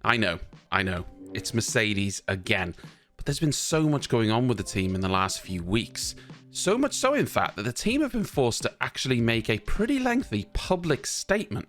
I know, it's Mercedes again, but there's been so much going on with the team in the last few weeks. So much so, in fact, that the team have been forced to actually make a pretty lengthy public statement.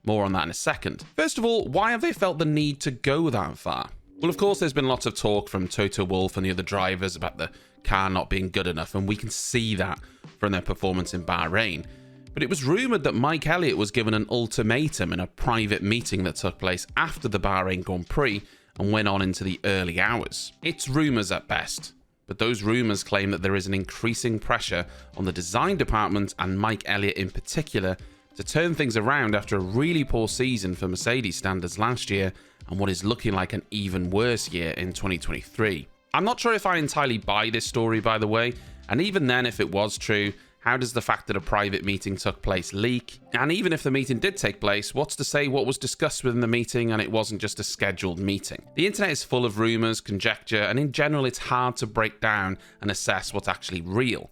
More on that in a second. First of all, why have they felt the need to go that far? Well, of course, there's been lots of talk from Toto Wolff and the other drivers about the car not being good enough, and we can see that from their performance in Bahrain. But it was rumoured that Mike Elliott was given an ultimatum in a private meeting that took place after the Bahrain Grand Prix and went on into the early hours. It's rumours at best, but those rumours claim that there is an increasing pressure on the design department and Mike Elliott in particular to turn things around after a really poor season for Mercedes standards last year and what is looking like an even worse year in 2023. I'm not sure if I entirely buy this story, by the way, and even then, if it was true, how does the fact that a private meeting took place leak? And even if the meeting did take place, what's to say what was discussed within the meeting and it wasn't just a scheduled meeting? The internet is full of rumours, conjecture, and in general it's hard to break down and assess what's actually real.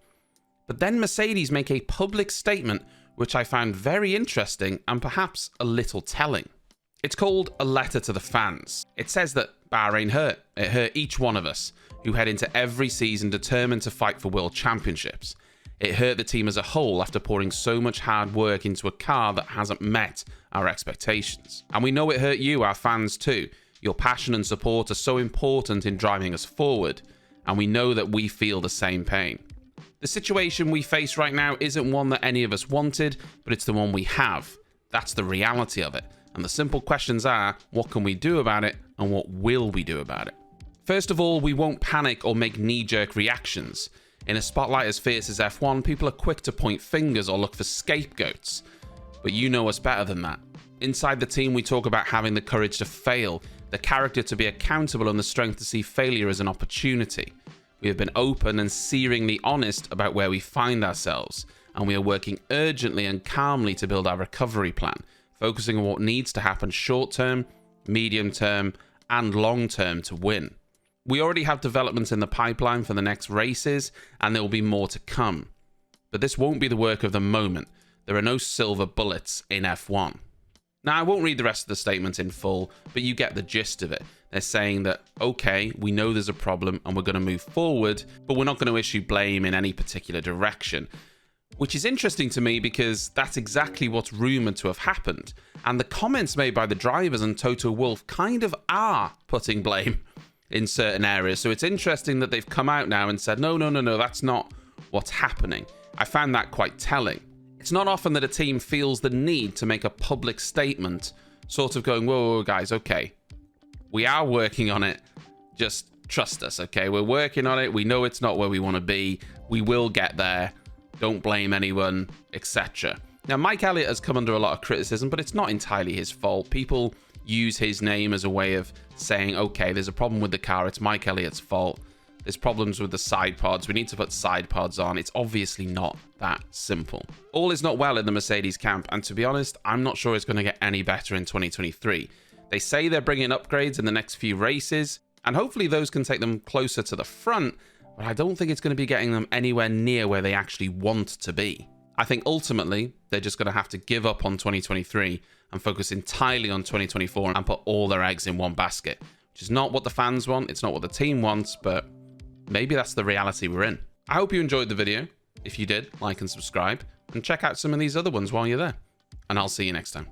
But then Mercedes make a public statement which I found very interesting and perhaps a little telling. It's called A Letter to the Fans. It says that Bahrain hurt. It hurt each one of us who head into every season determined to fight for world championships. It hurt the team as a whole after pouring so much hard work into a car that hasn't met our expectations. And we know it hurt you, our fans, too. Your passion and support are so important in driving us forward, and we know that we feel the same pain. The situation we face right now isn't one that any of us wanted, but it's the one we have. That's the reality of it. And the simple questions are, what can we do about it, and what will we do about it? First of all, we won't panic or make knee-jerk reactions. In a spotlight as fierce as F1, people are quick to point fingers or look for scapegoats. But you know us better than that. Inside the team, we talk about having the courage to fail, the character to be accountable, and the strength to see failure as an opportunity. We have been open and searingly honest about where we find ourselves, and we are working urgently and calmly to build our recovery plan, focusing on what needs to happen short-term, medium-term, and long-term to win. We already have developments in the pipeline for the next races, and there will be more to come. But this won't be the work of the moment. There are no silver bullets in F1. Now, I won't read the rest of the statement in full, but you get the gist of it. They're saying that, okay, we know there's a problem and we're going to move forward, but we're not going to issue blame in any particular direction. Which is interesting to me because that's exactly what's rumoured to have happened. And the comments made by the drivers and Toto Wolff kind of are putting blame in certain areas. So it's interesting that they've come out now and said, no, that's not what's happening. I found that quite telling. It's not often that a team feels the need to make a public statement, sort of going, whoa, guys, okay, we are working on it. Just trust us, okay? We're working on it. We know it's not where we want to be. We will get there. Don't blame anyone, etc. Now, Mike Elliott has come under a lot of criticism, but it's not entirely his fault. People use his name as a way of saying, okay, there's a problem with the car. It's Mike Elliott's fault. There's problems with the side pods. We need to put side pods on. It's obviously not that simple. All is not well in the Mercedes camp, and to be honest, I'm not sure it's going to get any better in 2023. They say they're bringing upgrades in the next few races, and hopefully those can take them closer to the front, but I don't think it's going to be getting them anywhere near where they actually want to be. I think ultimately, they're just going to have to give up on 2023 and focus entirely on 2024 and put all their eggs in one basket, which is not what the fans want, it's not what the team wants, but maybe that's the reality we're in. I hope you enjoyed the video. If you did, like and subscribe, and check out some of these other ones while you're there. And I'll see you next time.